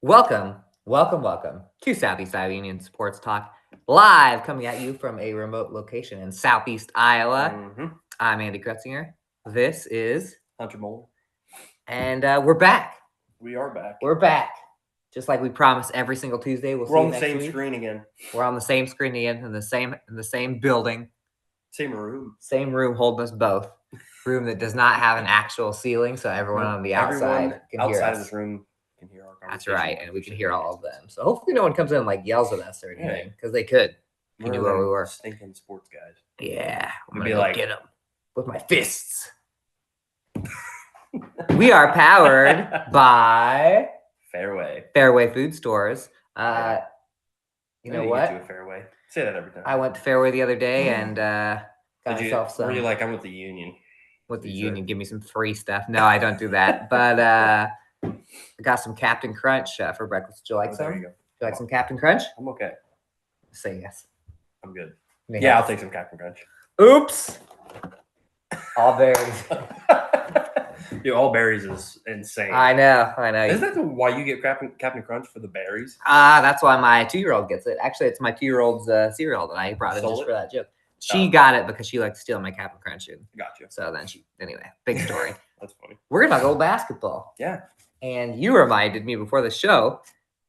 Welcome to Southeast Iowa Union Sports Talk, live coming at you from a remote location in Southeast Iowa. I'm Andy Kretzinger. This is Hunter Moore. And we're back. We are back. We're back. Just like we promise every single Tuesday. We're on the same screen again. We're on the same screen again in the same building. Same room. Same room holding us both. Room that does not have an actual ceiling, so everyone on the outside can hear us. Outside of this room can hear our conversation. That's right, and we can hear all of them. So hopefully no one comes in and like yells at us or anything, because they could. You knew where we were. Stinking sports guys. Yeah, I'm gonna be like, get them with my fists. We are powered by Fairway Food Stores. You know what? Get you a Fairway. Say that every time. I went to Fairway the other day and got myself some. Were you like, I'm with the Union? With the Union, give me some free stuff. No, I don't do that. But I got some Captain Crunch for breakfast. Would you like some? There you go. Would you like some Captain Crunch? I'm okay. Say yes. I'm good. Yeah, I'll take some Captain Crunch. Oops. All berries. Dude, all berries is insane. I know. Isn't that why you get Captain Crunch for the berries? That's why my 2-year-old gets it. Actually, it's my 2-year-old's cereal that I brought in just for that joke. She got it because she liked to steal my Captain Crunch. Gotcha. So then anyway, big story. That's funny. We're going to talk old basketball. Yeah. And you reminded me before the show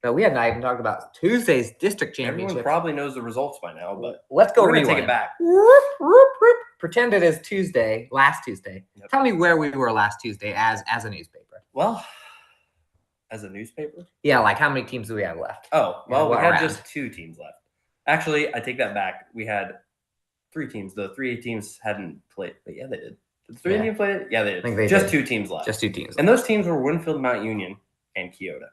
that we had not even talked about Tuesday's district championship. Everyone probably knows the results by now, but let's go rewind. Take it back. Pretend it is Tuesday, last Tuesday. Yep. Tell me where we were last Tuesday as a newspaper. Well, as a newspaper? Yeah, like how many teams do we have left? Oh, well, we had just 2 teams left. Actually, I take that back. We had 3 teams. The 3A teams hadn't played. But yeah, they did. Did the 3A teams play it? Yeah, they did. I think they just did. 2 teams left. Just 2 teams left. And those teams were Winfield Mount Union and Keota.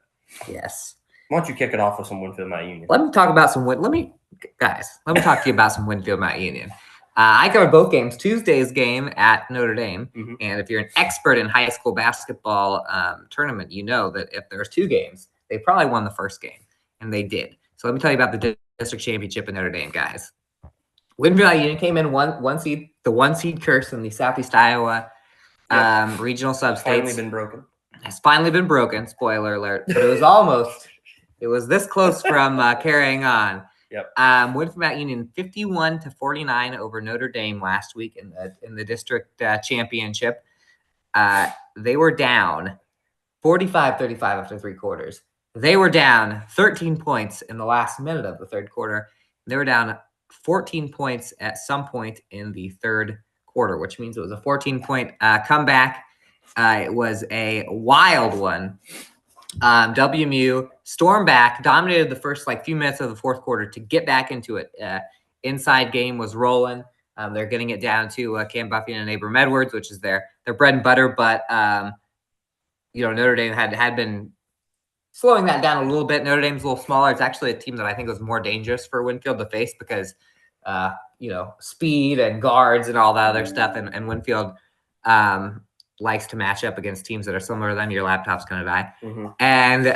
Yes. Why don't you kick it off with some Winfield Mount Union? Let me talk about some Let me talk to you about some Winfield Mount Union. I covered both games. Tuesday's game at Notre Dame, and if you're an expert in high school basketball tournament, you know that if there's 2 games, they probably won the first game, and they did. So let me tell you about the district championship in Notre Dame, guys. Winfield Mount Union came in one seed, the 1 seed curse in the Southeast Iowa regional substates. Finally been broken. It's finally been broken. Spoiler alert! But it was almost. It was this close from carrying on. Yep. Winfield Mount Union 51-49 over Notre Dame last week in the district championship. They were down 45-35 after 3 quarters. They were down 13 points in the last minute of the 3rd quarter. They were down 14 points at some point in the 3rd quarter, which means it was a 14-point comeback. It was a wild one. WMU stormed back, dominated the first few minutes of the 4th quarter to get back into it. Inside game was rolling. They're getting it down to Cam Buffington and Abram Edwards, which is their bread and butter. But Notre Dame had been slowing that down a little bit. Notre Dame's a little smaller. It's actually a team that I think was more dangerous for Winfield to face because speed and guards and all that other stuff. And Winfield likes to match up against teams that are similar to them. Your laptop's going to die. And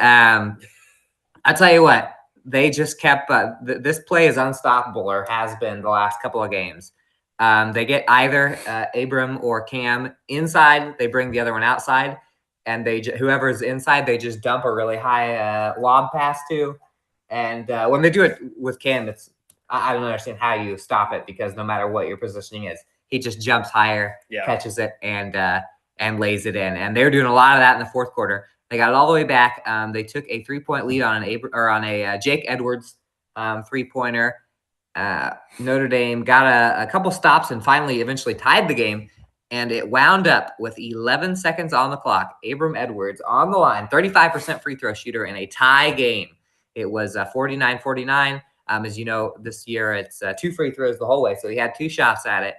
I'll tell you what, they just kept this play is unstoppable, or has been the last couple of games. They get either Abram or Cam inside. They bring the other one outside, and whoever's inside, they just dump a really high lob pass to. And when they do it with Cam, I don't understand how you stop it, because no matter what your positioning is, he just jumps higher, catches it, and lays it in. And they were doing a lot of that in the 4th quarter. They got it all the way back. They took a 3-point lead on a Jake Edwards 3-pointer. Notre Dame got a couple stops and eventually tied the game. And it wound up with 11 seconds on the clock. Abram Edwards on the line, 35% free throw shooter in a tie game. It was 49-49. As you know, this year it's 2 free throws the whole way. So he had 2 shots at it.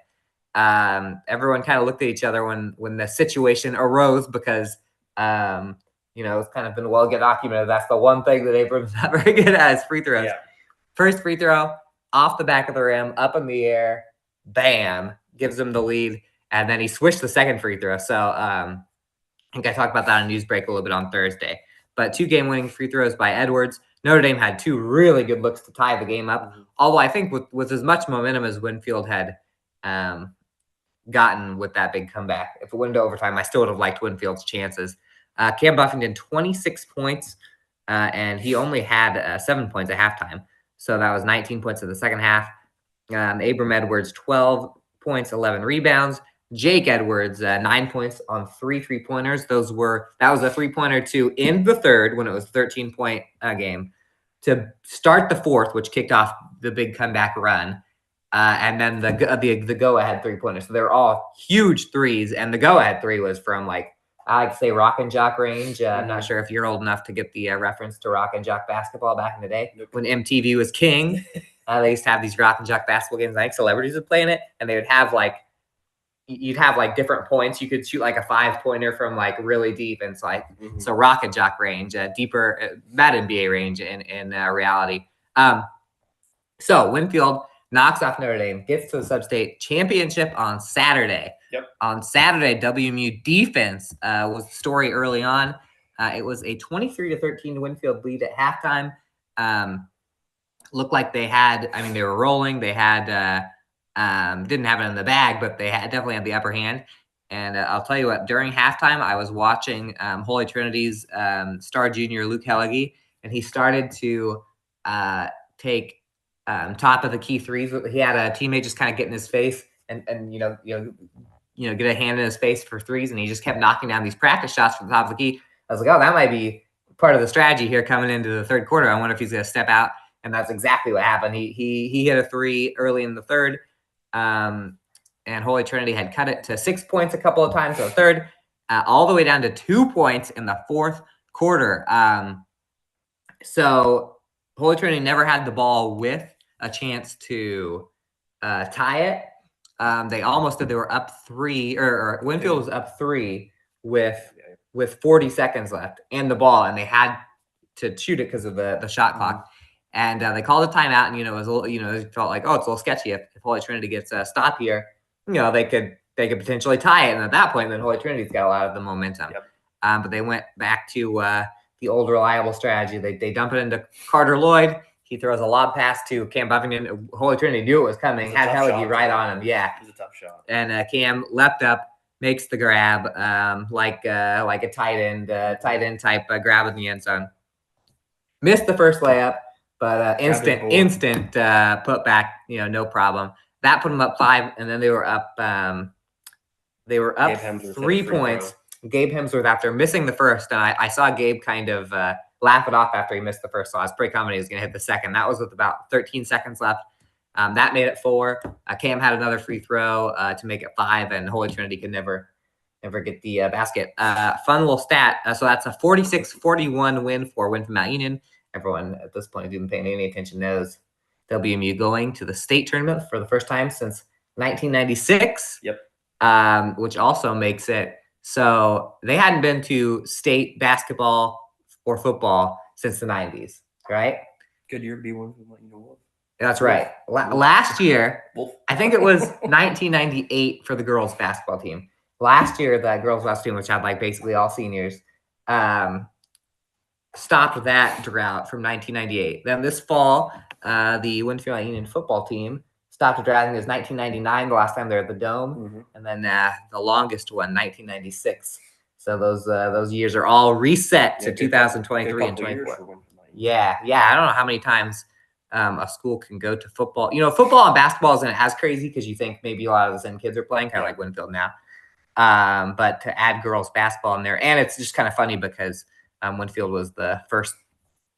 Everyone kind of looked at each other when the situation arose, because it's kind of been well documented. That's the one thing that Abram's not very good at is free throws. Yeah. First free throw off the back of the rim, up in the air, bam, gives them the lead, and then he switched the second free throw. So I think I talked about that on Newsbreak a little bit on Thursday. But 2 game-winning free throws by Edwards. Notre Dame had 2 really good looks to tie the game up. Although I think with as much momentum as Winfield had gotten with that big comeback, if it went into overtime, I still would have liked Winfield's chances. Cam Buffington, 26 points, and he only had 7 points at halftime. So that was 19 points in the second half. Abram Edwards, 12 points, 11 rebounds. Jake Edwards, 9 points on 3 3-pointers. That was a 3-pointer to end the third when it was a 13-point game to start the fourth, which kicked off the big comeback run. And then the go-ahead 3-pointer. So they're all huge threes, and the go-ahead 3 was from like I like to say rock and jock range. I'm not sure if you're old enough to get the reference to rock and jock basketball back in the day when MTV was king. They used to have these rock and jock basketball games. I think celebrities would play in it, and they would have you'd have like different points. You could shoot like a 5-pointer from like really deep, and it's like so rock and jock range, deeper that NBA range in reality. So Winfield knocks off Notre Dame, gets to the Sub-State championship on Saturday. Yep. On Saturday, WMU defense was the story early on. It was a 23-13 Winfield lead at halftime. Looked like they were rolling. They had didn't have it in the bag, but they definitely had the upper hand. And I'll tell you what, during halftime, I was watching Holy Trinity's star junior Luke Hellige, and he started to take top of the key threes. He had a teammate just kind of get in his face and get a hand in his face for threes, and he just kept knocking down these practice shots from the top of the key. I was like, oh, that might be part of the strategy here coming into the third quarter. I wonder if he's going to step out, and that's exactly what happened. He hit a 3 early in the third, and Holy Trinity had cut it to 6 points a couple of times in the third, all the way down to 2 points in the fourth quarter. So Holy Trinity never had the ball with a chance to tie it. They almost did. They were up 3, or Winfield was up 3 with 40 seconds left and the ball, and they had to shoot it because of the shot clock. And they called a timeout, and it was a little, it felt like, oh, it's a little sketchy if Holy Trinity gets a stop here. They could potentially tie it, and at that point, then Holy Trinity's got a lot of the momentum. Yep. But they went back to the old reliable strategy. They dump it into Carter Lloyd. He throws a lob pass to Cam Buffington. Holy Trinity knew it was coming, had Hellige right on him. Yeah. It was a tough shot. And Cam leapt up, makes the grab, like a tight end type grab in the end zone. Missed the first layup, but instant put back, no problem. That put them up 5, and then they were up 3 points. Gabe Hemsworth, after missing the first, and I saw Gabe kind of laugh it off after he missed the first, so I was pretty confident he was going to hit the second. That was with about 13 seconds left. That made it 4. Cam had another free throw to make it 5, and Holy Trinity could never get the basket. Fun little stat. So that's a 46-41 win for Winfield Mount Union. Everyone at this point who's been paying any attention knows WMU going to the state tournament for the first time since 1996. Yep. Which also makes it so they hadn't been to state basketball or football since the 90s, right? Good year to be one from Wolf. That's right. Last year, I think it was 1998 for the girls basketball team. Last year, the girls basketball team, which had basically all seniors, stopped that drought from 1998. Then this fall, the Winfield Union football team stopped a drought. I think it was 1999, the last time they were at the Dome, and then the longest one, 1996. So those years are all reset to 2023 and 24. Yeah. I don't know how many times a school can go to football. Football and basketball isn't as crazy because you think maybe a lot of the same kids are playing, kind of like Winfield now. But to add girls basketball in there, and it's just kind of funny because Winfield was the first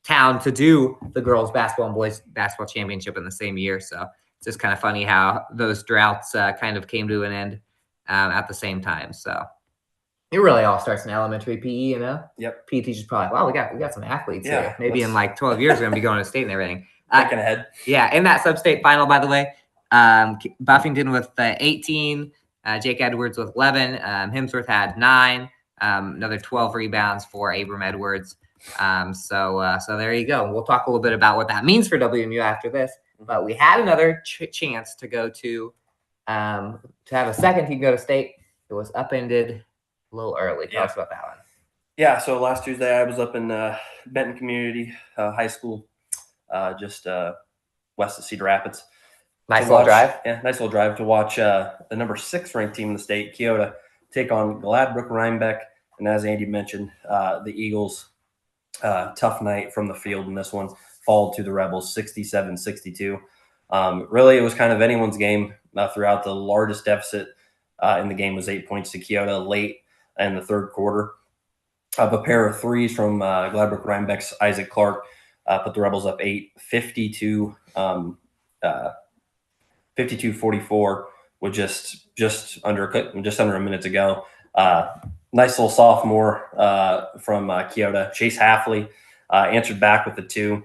town to do the girls basketball and boys basketball championship in the same year. So it's just kind of funny how those droughts kind of came to an end at the same time. So it really all starts in elementary PE, Yep. PE teachers probably, wow, we got some athletes here. Maybe in 12 years we're gonna be going to state and everything. Thinking ahead. Yeah, in that sub-state final, by the way, Buffington with 18, Jake Edwards with 11, Hemsworth had 9, another 12 rebounds for Abram Edwards. So there you go. We'll talk a little bit about what that means for WMU after this. But we had another chance to go to have a second team go to state. It was upended a little early. Tell us about that one. Yeah, so last Tuesday I was up in Benton Community High School, just west of Cedar Rapids. Nice little drive. Yeah, nice little drive to watch the number 6 ranked team in the state, Keota, take on Gladbrook Rhinebeck. And as Andy mentioned, the Eagles Tough night from the field in this one. Followed to the Rebels 67-62. Really, it was kind of anyone's game throughout. The largest deficit in the game was 8 points to Keota late in the third quarter. A pair of threes from Gladbrook Rhinebeck's Isaac Clark put the Rebels up 52 44 with just under a minute to go. Nice little sophomore from Keota, Chase Halfley, answered back with the two,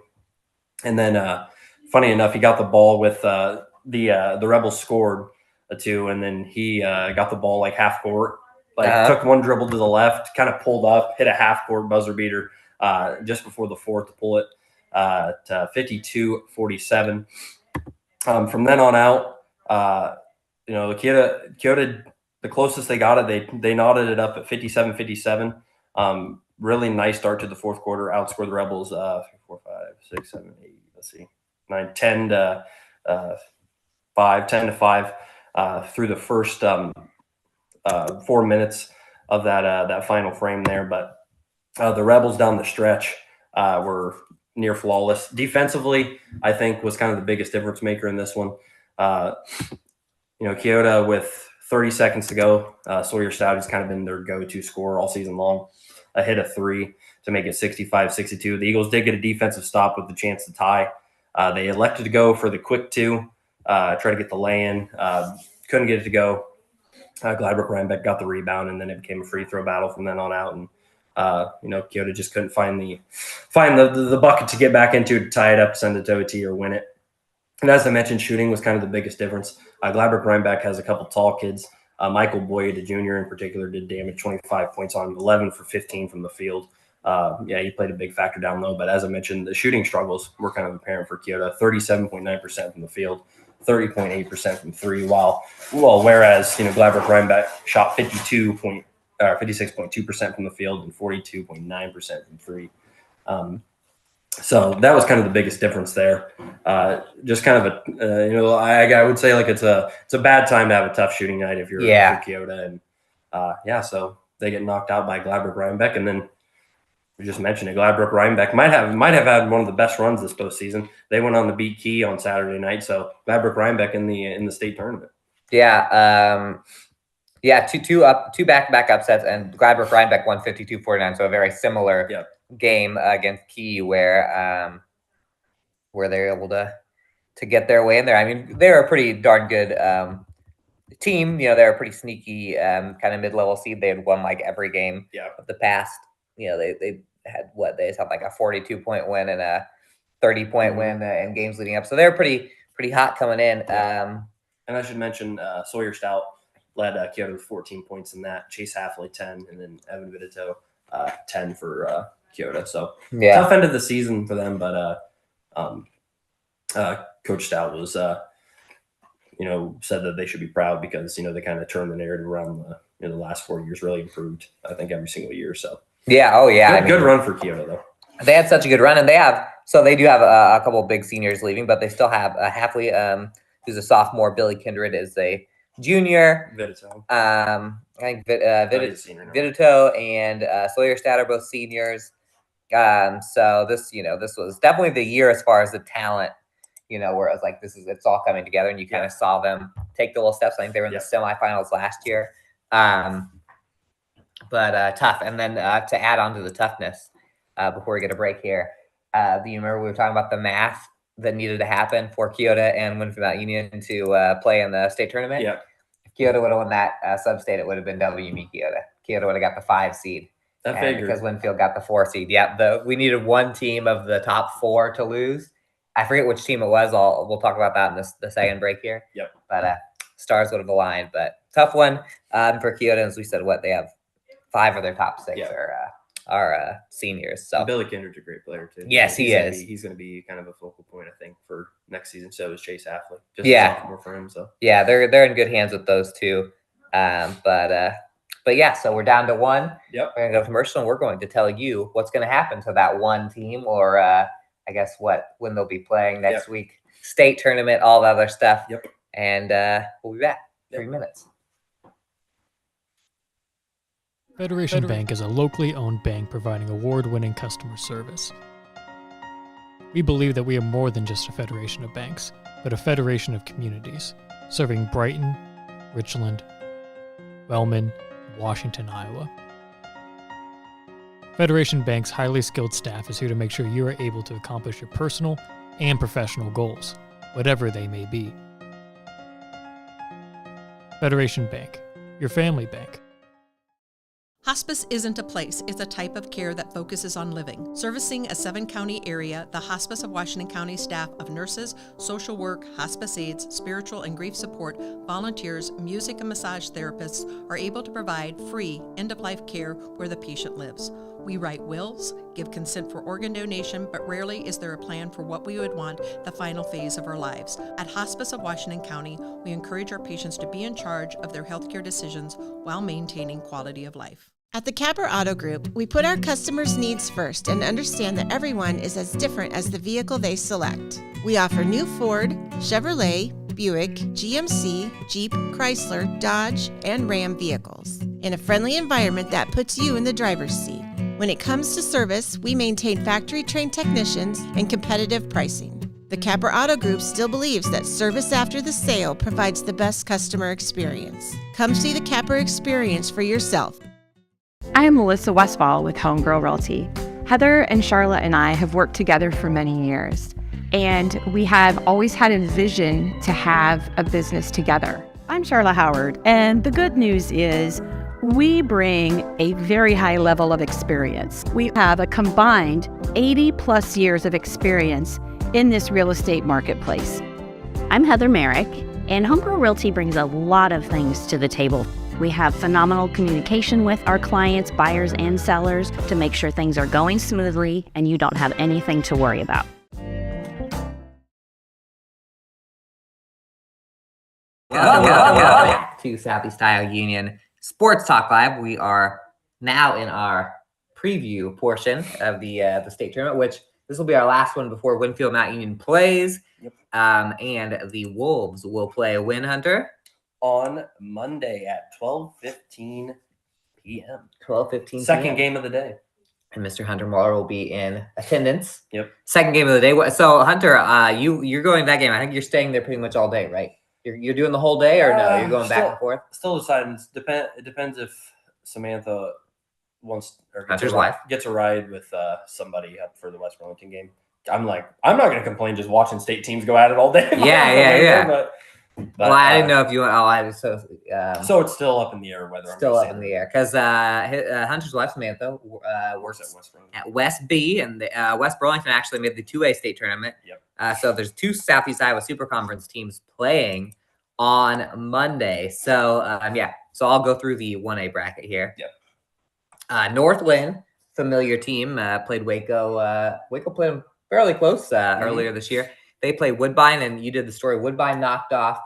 and then funny enough, he got the ball with the Rebels scored a two, and then he got the ball like half court, took one dribble to the left, kind of pulled up, hit a half court buzzer beater just before the fourth to pull it to 52-47. From then on out, Keota, the closest they got it, they knotted it up at 57-57. Really nice start to the fourth quarter. Outscored the Rebels 4, 5, 6, 7, 8. Let's see, 9, 10 to 5 through the first 4 minutes of that final frame there. But the Rebels down the stretch were near flawless. Defensively, I think was kind of the biggest difference maker in this one. Keota with 30 seconds to go, Sawyer Stout has kind of been their go-to scorer all season long. Hit a three to make it 65-62. The Eagles did get a defensive stop with the chance to tie. They elected to go for the quick two, try to get the lay-in. Couldn't get it to go. Gladbrook Rhinebeck got the rebound, and then it became a free throw battle from then on out. And Keota just couldn't find the bucket to get back into to tie it up, send it to OT, or win it. And as I mentioned, shooting was kind of the biggest difference. Gladbrook Rhinebeck has a couple tall kids. Michael Boyd, Jr. in particular, did damage, 25 points on him, 11 for 15 from the field. He played a big factor down low. But as I mentioned, the shooting struggles were kind of apparent for Keota. 37.9% from the field, 30.8% from three. Whereas Gladbrook Rhinebeck shot 56.2% from the field and 42.9% from three. So that was kind of the biggest difference there. Just kind of I would say like it's a bad time to have a tough shooting night if you're Keota, and so they get knocked out by Gladbrook Rhinebeck, and then we just mentioned it. Gladbrook Rhinebeck might have had one of the best runs this postseason. They went on the beat Key on Saturday night, so Gladbrook Rhinebeck in the state tournament. Two back-to-back upsets, and Gladbrook Rhinebeck won 52-49, so a very similar game against Key where they're able to get their way in there. I mean, they're a pretty darn good team. They're a pretty sneaky kind of mid-level seed. They had won like every game of the past. They had they had like a 42-point win and a 30-point win in games leading up. So they're pretty hot coming in. And I should mention Sawyer Stout led Keota with 14 points in that. Chase Halfley 10, and then Evan Vidito 10 for Keota. So tough end of the season for them, but Coach Stout was said that they should be proud because they kind of turned the narrative around. The last 4 years, really improved, I think, every single year. So good run for Keota though. They had such a good run, and they do have a couple of big seniors leaving, but they still have Halfley, who's a sophomore. Billy Kindred is a junior. Vidito. I think Vidito and Sawyer Stout are both seniors. So this was definitely the year as far as the talent, where it was like it's all coming together, and you kind of saw them take the little steps. I think they were in the semifinals last year. But tough. And then to add on to the toughness, before we get a break here, do you remember we were talking about the math that needed to happen for Keota and Winfield Mount Union to play in the state tournament? Yeah. If Keota would have won that sub-state, it would have been WME Keota. Keota would have got the 5 seed. Because Winfield got the 4 seed. We needed one team of the top 4 to lose. I forget which team it was. We'll talk about that in the second break here. Yep. But stars would have aligned. But tough one for Keota. As we said, they have 5 of their top 6 are seniors. So Billy Kindred's a great player too. Yes, he is. He's going to be kind of a focal point, I think, for next season. So is Chase Halfley. Just a sophomore for him. So they're in good hands with those two. But so we're down to 1. Yep. We're going to go commercial, and we're going to tell you what's going to happen to that one team, or I guess when they'll be playing next week, state tournament, all the other stuff. Yep. And we'll be back. 3 minutes. Federation Bank is a locally owned bank providing award-winning customer service. We believe that we are more than just a federation of banks, but a federation of communities, serving Brighton, Richland, Wellman, and Washington, Iowa. Federation Bank's highly skilled staff is here to make sure you are able to accomplish your personal and professional goals, whatever they may be. Federation Bank, your family bank. Hospice isn't a place, it's a type of care that focuses on living. Servicing a 7-county area, the Hospice of Washington County staff of nurses, social work, hospice aides, spiritual and grief support, volunteers, music and massage therapists are able to provide free end-of-life care where the patient lives. We write wills, give consent for organ donation, but rarely is there a plan for what we would want the final phase of our lives. At Hospice of Washington County, we encourage our patients to be in charge of their healthcare decisions while maintaining quality of life. At the Capper Auto Group, we put our customers' needs first and understand that everyone is as different as the vehicle they select. We offer new Ford, Chevrolet, Buick, GMC, Jeep, Chrysler, Dodge, and Ram vehicles in a friendly environment that puts you in the driver's seat. When it comes to service, we maintain factory-trained technicians and competitive pricing. The Capper Auto Group still believes that service after the sale provides the best customer experience. Come see the Capper experience for yourself. I am Melissa Westfall with Homegirl Realty. Heather and Charlotte and I have worked together for many years, and we have always had a vision to have a business together. I'm Charlotte Howard, and the good news is we bring a very high level of experience. We have a combined 80 plus years of experience in this real estate marketplace. I'm Heather Merrick, and Homegirl Realty brings a lot of things to the table. We have phenomenal communication with our clients, buyers, and sellers to make sure things are going smoothly and you don't have anything to worry about. Welcome to Southeast Iowa Union Sports Talk Live. We are now in our preview portion of the state tournament, which this will be our last one before Winfield Mount Union plays. Yep. And the Wolves will play Win Hunter On Monday at 12:15 p.m. 12:15. Second game of the day. And Mr. Hunter Muller will be in attendance. Yep. Second game of the day. So Hunter, you're going to that game. I think you're staying there pretty much all day, right? You're doing the whole day, or no? You're going back and forth. Still deciding. It depends if Samantha wants or gets a ride with somebody up for the West Burlington game. I'm not going to complain just watching state teams go at it all day. Yeah. But, well, I didn't know if you want. So it's still up in the air whether still up in the air because Hunter's wife Samantha works at West B, and the, West Burlington actually made the 2A state tournament. Yep. So there's two Southeast Iowa Super Conference teams playing on Monday. So so I'll go through the 1A bracket here. Yep. Northland, familiar team, played Waco. Waco played them fairly close earlier this year. They played Woodbine, and you did the story. Woodbine knocked off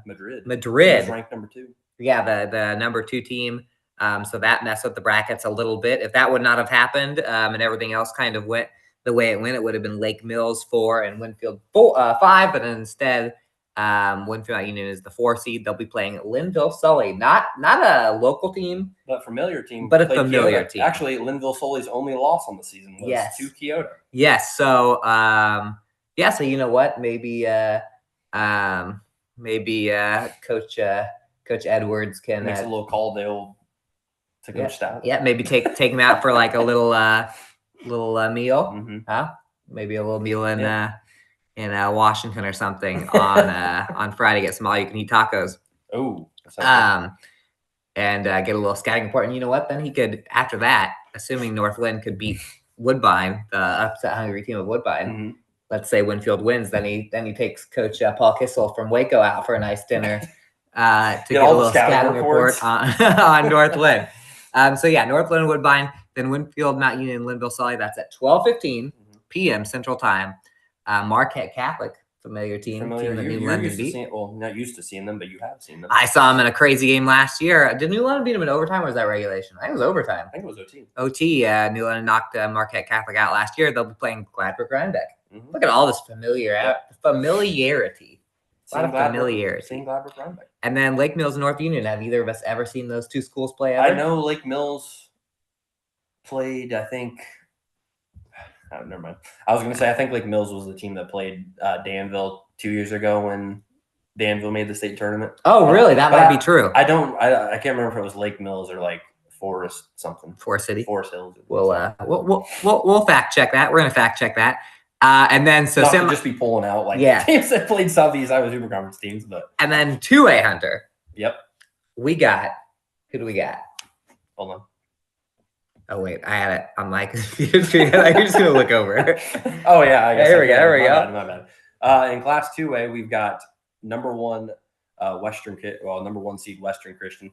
Madrid. Madrid, ranked number 2. Yeah, the number 2 team. So that messed up the brackets a little bit. If that would not have happened, and everything else kind of went the way it went, it would have been Lake Mills 4 and Winfield 5. But instead, Winfield Union is the 4 seed. They'll be playing Linville Sully, not a local team, but familiar team. But a familiar team. Actually, Linville Sully's only loss on the season was to Kyoto. Yes. So. So you know what? Maybe Coach Edwards can makes a little call to Coach Stout. Yeah, maybe take him out for like a little meal. Mm-hmm. Huh? Maybe a little meal in Washington or something on Friday. Get some all-you-can-eat tacos. Oh. And get a little scouting report. And you know what? Then he could, after that, assuming Northland could beat Woodbine, the upset hungry team of Woodbine. Mm-hmm. Let's say Winfield wins, then he takes Coach Paul Kissel from Waco out for a nice dinner to get a little scouting report on Northland. Northland Woodbine, then Winfield Mount Union, Linville Sully. That's at 12:15 p.m. Central Time. Marquette Catholic, familiar team that New London beat. Not used to seeing them, but you have seen them. I saw them in a crazy game last year. Did New London beat them in overtime, or was that regulation? I think it was overtime. I think it was OT. New London knocked Marquette Catholic out last year. They'll be playing Gladbrook Rhinebeck. Mm-hmm. Look at all this familiarity. A lot of familiarity. Seeing Gladbrook Rhinebeck. And then Lake Mills, North Union. Have either of us ever seen those two schools play ever? I know Lake Mills played, I think. Oh, never mind. I was going to say, I think Lake Mills was the team that played Danville 2 years ago when Danville made the state tournament. Oh, really? That might be true. I can't remember if it was Lake Mills or like Forest something. Forest City. Forest Hills. We'll fact check that. We're going to fact check that. And then Not to just be pulling out like teams that played Southeast Iowa Super Conference teams, but and then 2A Hunter. Yep. We got who do we got? Hold on. Oh wait, I had it on my computer. You're just gonna look over. Oh yeah, I guess here we go. There we go. My bad. In Class 2A, we've got number one seed Western Christian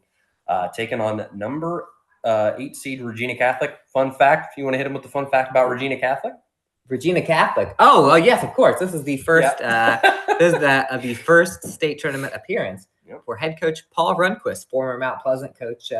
taking on number 8 seed Regina Catholic. Fun fact: if you want to hit them with the fun fact about Regina Catholic. Regina Catholic. Oh, well, yes, of course. This is the first. This is the first state tournament appearance for head coach Paul Runquist, former Mount Pleasant coach.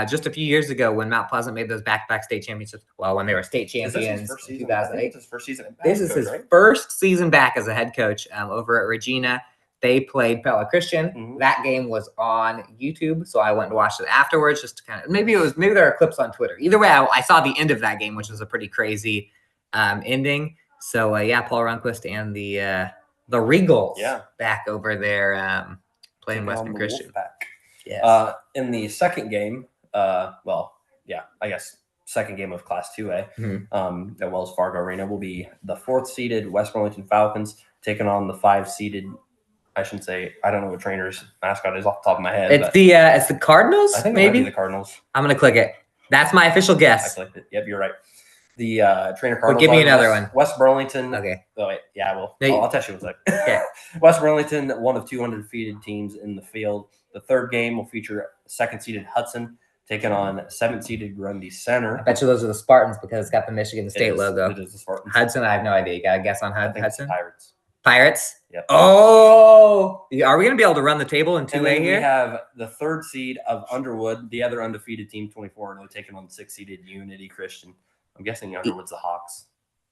Just a few years ago, when Mount Pleasant made those back-to-back state championships, when they were state champions in 2008. His first season. This is his first season back as a head coach over at Regina. They played Pella Christian. Mm-hmm. That game was on YouTube, so I went and watched it afterwards. Just to kind of maybe there are clips on Twitter. Either way, I saw the end of that game, which was a pretty crazy ending. So Paul Runquist and the Regals back over there playing Western Christian. Yes. In the second game, second game of Class 2A at Wells Fargo Arena will be the 4th seeded West Burlington Falcons taking on the 5 seeded. I shouldn't say. I don't know what trainer's mascot is off the top of my head. It's the Cardinals. I think maybe it might be the Cardinals. I'm gonna click it. That's my official guess. I clicked it. Yep, you're right. The trainer Cardinals. Well, give me another one. West Burlington. Okay. Oh wait, yeah, well, No, I'll test you in a sec. Okay. West Burlington, one of 2 undefeated teams in the field. The third game will feature 2nd seeded Hudson taking on 7th seeded Grundy Center. I bet you those are the Spartans because it's got the Michigan State logo. It is the Spartans. Hudson, I have no idea. You got a guess on Hudson? Pirates. Pirates? Yep. Oh, are we going to be able to run the table in 2A here? We have the 3rd seed of Underwood, the other undefeated team, 24-0, taking on 6th seeded Unity Christian. I'm guessing Underwood's the Hawks.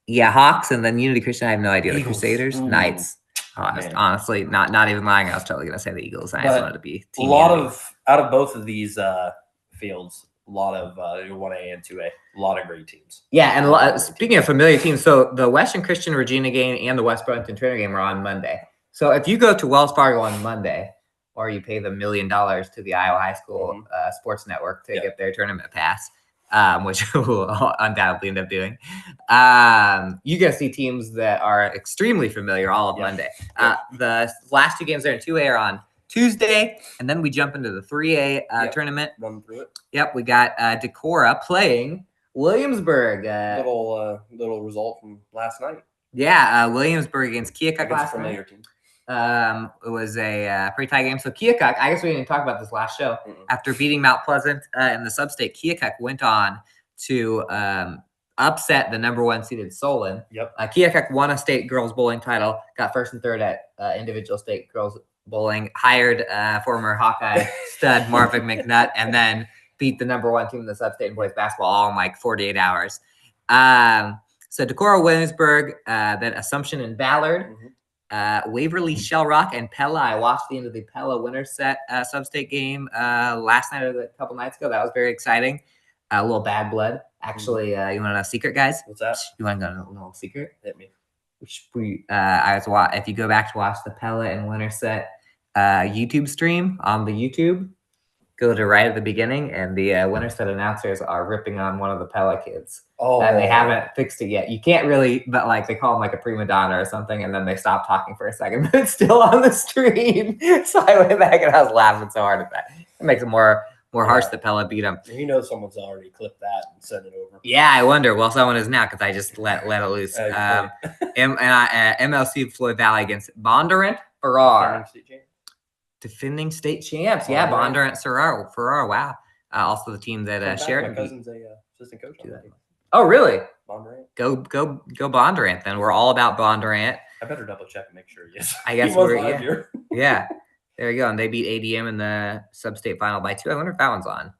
Yeah, Hawks, and then Unity Christian. I have no idea. The Eagles. Crusaders, Ooh. Knights. Honestly, not even lying. I was totally going to say the Eagles. I just wanted to be a lot out of both of these fields. A lot of 1A and 2A. A lot of great teams. Yeah, and speaking of familiar teams, so the Western Christian Regina game and the West Burlington Trainer game are on Monday. So if you go to Wells Fargo on Monday, or you pay the $1 million to the Iowa High School Sports Network to get their tournament pass, which we'll undoubtedly end up doing, you get to see teams that are extremely familiar all of Monday. The last 2 games there in 2A are on Tuesday, and then we jump into the 3A tournament. Run through it. Yep, we got Decorah playing Williamsburg. Little result from last night. Yeah, Williamsburg against Keokuk last familiar night. team. It was a pretty tight game. So Keokuk, I guess we didn't talk about this last show. After beating Mount Pleasant in the sub-state, Keokuk went on to upset the number 1 seeded Solon. Yep. Keokuk won a state girls bowling title, got 1st and 3rd at individual state girls bowling, hired former Hawkeye stud Marvin McNutt, and then beat the number 1 team in the sub-state in boys basketball all in like 48 hours. So Decorah, Williamsburg, then Assumption and Ballard, Waverly, Shell Rock, and Pella. I watched the end of the Pella winner set sub-state game last night or a couple nights ago. That was very exciting. A little bad blood. Actually, you want to know a secret, guys? What's that? You want to know a little secret? Hit me. If you go back to watch the Pella and winner set YouTube stream on the YouTube, go to right at the beginning, and the winner set announcers are ripping on one of the Pella kids. Oh, and they haven't fixed it yet. You can't really, but like they call him like a prima donna or something, and then they stop talking for a second, but it's still on the stream. So I went back and I was laughing so hard at that. It makes it more harsh that Pella beat him. You know, someone's already clipped that and sent it over. Yeah, I wonder. Well, someone is now because I just let it loose. MLC Floyd Valley against Bondurant Farrar. Defending state champs. Yeah, Bondurant Farrar. Wow. Also the team that Sheridan. My cousin's a assistant coach. Oh, really? Bondurant. Go Bondurant. Then we're all about Bondurant. I better double check and make sure. Yes. I guess we're yeah. There you go. And they beat ADM in the sub-state final by 2. I wonder if that one's on.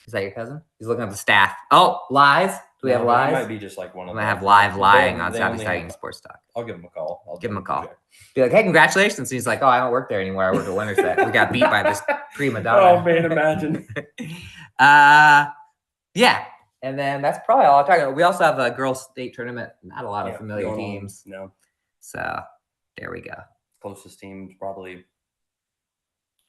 Is that your cousin? He's looking at the staff. Oh, lies. Do we have No, but he live? might be just like one I'm of gonna the- have live they lying only- on they Southeast only Side have- Union Sports Talk. I'll give him a call. Give him a call. check. Be like, hey, congratulations. And he's like, oh, I don't work there anymore. I work at Winterset. We got beat by this prima donna. Oh man, imagine. Yeah. And then that's probably all I'm talking about. We also have a girls' state tournament. Not a lot of Yeah, familiar going on. teams. No, So there we go. closest team's probably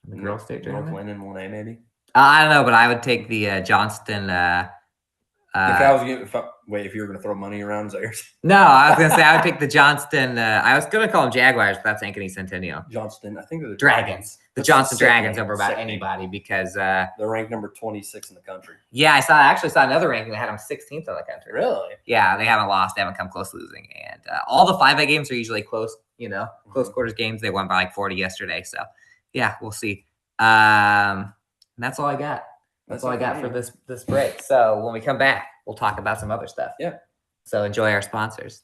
The girls' state North tournament. Lynn and 1A maybe. I don't know, but I would take the Johnston. If you were gonna throw money around, is that yours? No, I was gonna say I would take the Johnston. I was gonna call them Jaguars, but that's Ankeny Centennial. Johnston, I think they're the Dragons. The That's Johnston sick Dragons name, over about sick name. anybody because They're ranked number 26 in the country. yeah, I actually saw another ranking that had them 16th in the country. Really? Yeah, they haven't lost. They haven't come close to losing. And all the 5A games are usually close, close quarters games. They won by like 40 yesterday. So yeah, we'll see. And that's all I got. That's all I got for this break. So when we come back, we'll talk about some other stuff. Yeah. So enjoy our sponsors.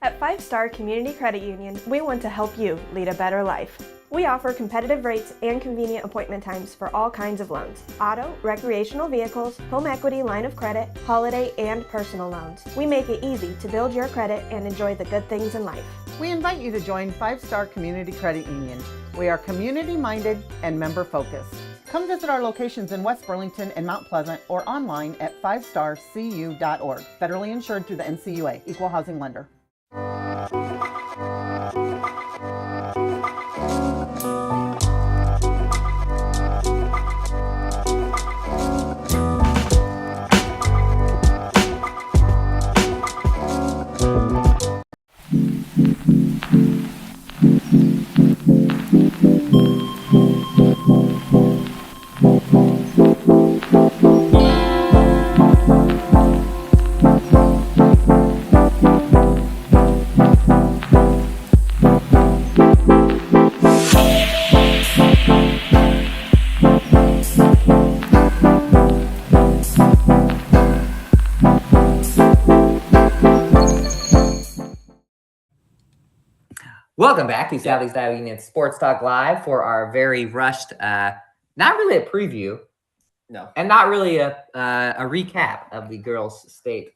At 5 Star Community Credit Union, we want to help you lead a better life. We offer competitive rates and convenient appointment times for all kinds of loans: auto, recreational vehicles, home equity line of credit, holiday, and personal loans. We make it easy to build your credit and enjoy the good things in life. We invite you to join 5 Star Community Credit Union. We are community-minded and member-focused. Come visit our locations in West Burlington and Mount Pleasant or online at 5starcu.org. Federally insured through the NCUA, Equal Housing Lender. Welcome back to Southeast Iowa Union Sports Talk Live for our very rushed, not really a preview, No. and not really a recap of the girls' state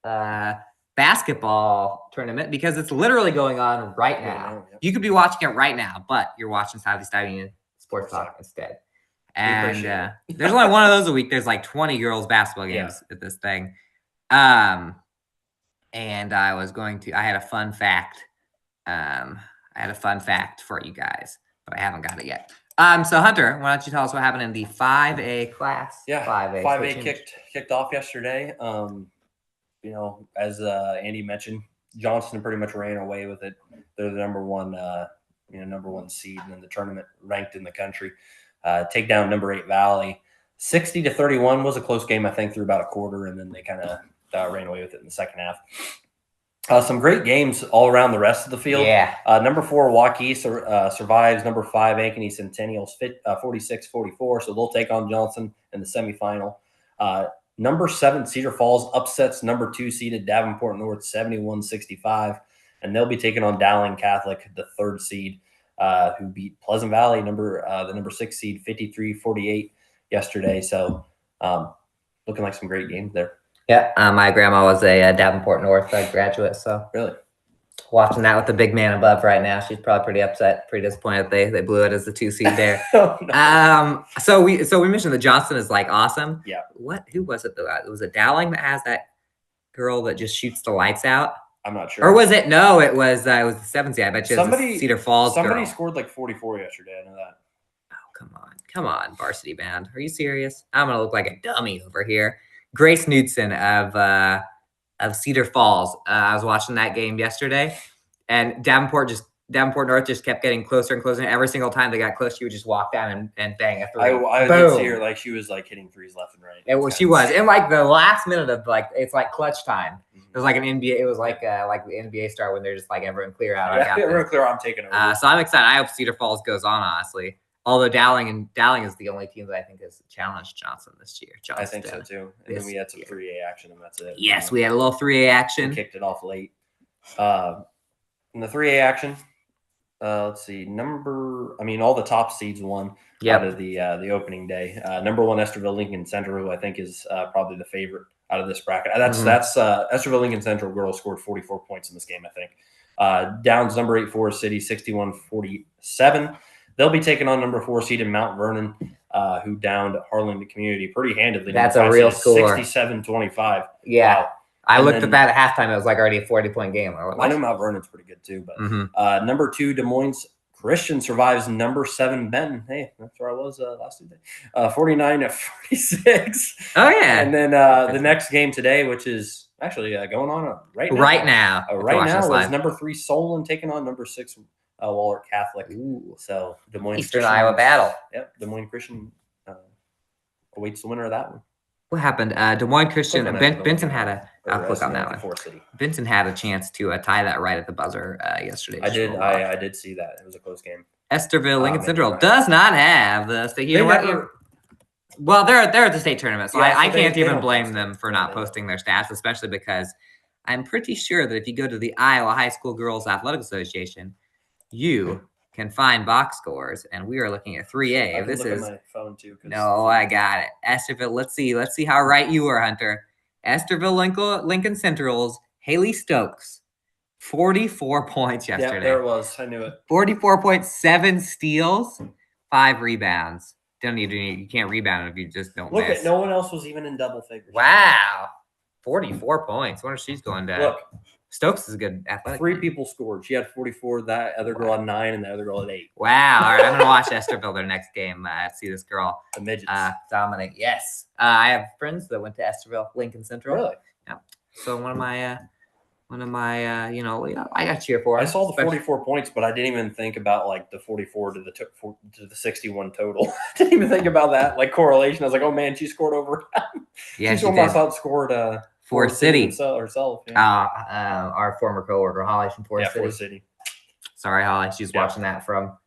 basketball tournament because it's literally going on right now. Yeah. You could be watching it right now, but you're watching Southeast Iowa Union Sports Talk instead. And appreciate there's only one of those a week. There's like 20 girls basketball games at this thing. And I had a fun fact. I had a fun fact for you guys, but I haven't got it yet. So Hunter, why don't you tell us what happened in the 5A class? Yeah, 5A. 5A kicked off yesterday. As Andy mentioned, Johnston pretty much ran away with it. They're the number one seed in the tournament, ranked in the country. Take down number 8 Valley, 60-31 was a close game, I think, through about a quarter, and then they kind of ran away with it in the second half. Some great games all around the rest of the field. Yeah. Number 4 Waukee survives number 5 Ankeny Centennials 46-44, so they'll take on Johnson in the semifinal. Number 7 Cedar Falls upsets number 2 seeded Davenport North 71-65, and they'll be taking on Dowling Catholic, the 3rd seed, who beat Pleasant Valley, the number 6 seed 53-48 yesterday. So looking like some great games there. Yeah, my grandma was a Davenport North graduate, so Really watching that with the big man above right now, she's probably pretty upset, pretty disappointed they blew it as the 2 seed there. Oh, no. So we mentioned that Johnston is like awesome. Yeah. Who was it though? Was it Dowling that has that girl that just shoots the lights out? I'm not sure. Or was it? No, it was the 7th seed. I bet you it was Somebody- the Cedar Falls Somebody girl. scored like 44 yesterday. I know that. Oh, come on, varsity band. Are you serious? I'm gonna look like a dummy over here. Grace Knudsen of Cedar Falls. I was watching that game yesterday, and Davenport North just kept getting closer and closer. And every single time they got close, she would just walk down and bang a three. I did see her, like, she was like hitting threes left and right. She was in like the last minute of like, it's like clutch time. It was like an NBA. It was like the NBA star when they're just like, everyone clear out. Yeah, everyone clear. I'm taking over. So I'm excited. I hope Cedar Falls goes on, honestly. Although Dowling is the only team that I think has challenged Johnson this year. I think so too. And then we had some 3A action, and that's it. Yes, we had a little 3A action. We kicked it off late. In the 3A action, let's see. All the top seeds won out of the opening day. Number 1 Esterville Lincoln Central, who I think is probably the favorite out of this bracket. That's Esterville Lincoln Central girls scored 44 points in this game, I think. Downs number 8 Forest City 61-47. They'll be taking on number 4 seed in Mount Vernon, who downed Harlan Community pretty handedly. That's a real score. 67-25. Yeah. Wow. I looked at that at halftime. It was like already a 40-point game. I know Mount Vernon's pretty good too, but number 2 Des Moines Christian survives number 7 Benton. Hey, that's where I was last Tuesday. 49-46. Oh yeah. And then the next game today, which is actually going on right now. Right now. Was number 3 Solon taking on number 6 Wahlert Catholic. Ooh. So Des Moines Eastern Iowa battle. Yep. Des Moines Christian awaits the winner of that one. What happened? Des Moines Christian. Benson had a. I'll click on that one. Forest City. Benson had a chance to tie that right at the buzzer yesterday. I did. I did see that. It was a close game. Esterville Lincoln Central does not have the state. You know what? Well, they're at the state tournament, so I can't even blame them for not posting their stats, especially because I'm pretty sure that if you go to the Iowa High School Girls Athletic Association, you can find box scores, and we are looking at 3A. This is my phone too. No, I got it. Esterville. Let's see how right you are, Hunter. Esterville Lincoln Central's Haley Stokes, 44 points yesterday. Yeah, there it was. I knew it. 44.7 steals, 5 rebounds. You can't rebound if you just don't look miss. At no one else was even in double figures. Wow, 44 points. Wonder if she's going down. Look. Stokes is a good athletic. 3 people scored. She had 44. That other girl had 9, and the other girl had 8. Wow. All right, I'm gonna watch Esterville their next game. See this girl, the midgets, dominate. Yes, I have friends that went to Esterville Lincoln Central. Really? Yeah. So one of my, I got cheer for. I saw the 44 points, but I didn't even think about like the 44 to the 61 total. I didn't even think about that like correlation. I was like, oh man, she scored over. Yeah, she almost outscored Forest City herself. Yeah. Our former coworker Holly from Forest City. Forest City. Sorry, Holly. She's watching that from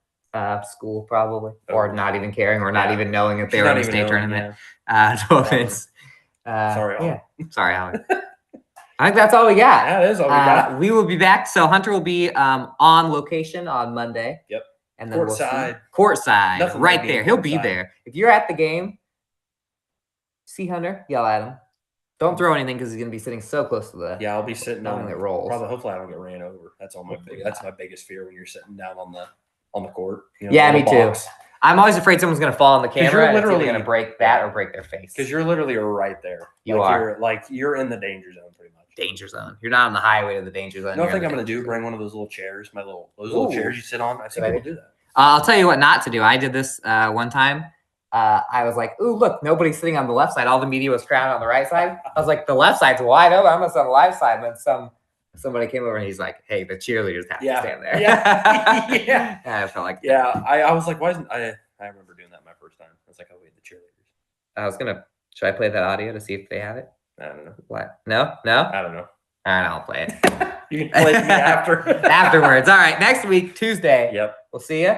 school probably, or not even caring, or not even knowing that they were in the state tournament. No offense. Sorry, Holly. Yeah. Sorry, Holly. I think that's all we got. Yeah, that is all we got. We will be back. So Hunter will be on location on Monday. Yep. And then courtside. Courtside, right there. He'll be there. If you're at the game, see Hunter, yell at him. Don't throw anything because he's going to be sitting so close to the. Yeah, I'll be sitting on it rolls. Probably, hopefully, I don't get ran over. That's all That's my biggest fear when you're sitting down on the court. Yeah, me too. I'm always afraid someone's going to fall on the camera. You're literally going to break that or break their face. Because you're literally right there. You're in the danger zone pretty much. Danger zone. You're not on the highway to the danger zone. You know what I think I'm going to do? Bring one of those little chairs, those little chairs you sit on. I think people do that. I'll tell you what not to do. I did this one time. I was like, ooh, look, nobody's sitting on the left side. All the media was crowded on the right side. I was like, the left side's wide open. I'm on the left side. And then somebody came over and he's like, hey, the cheerleaders have to stand there. Yeah. Yeah. I felt like I was like, why isn't I remember doing that my first time. I was like, oh wait, the cheerleaders. Should I play that audio to see if they have it? I don't know. What? No? I don't know. All right, I'll play it. You can play it after. Afterwards. All right. Next week, Tuesday. Yep. We'll see you.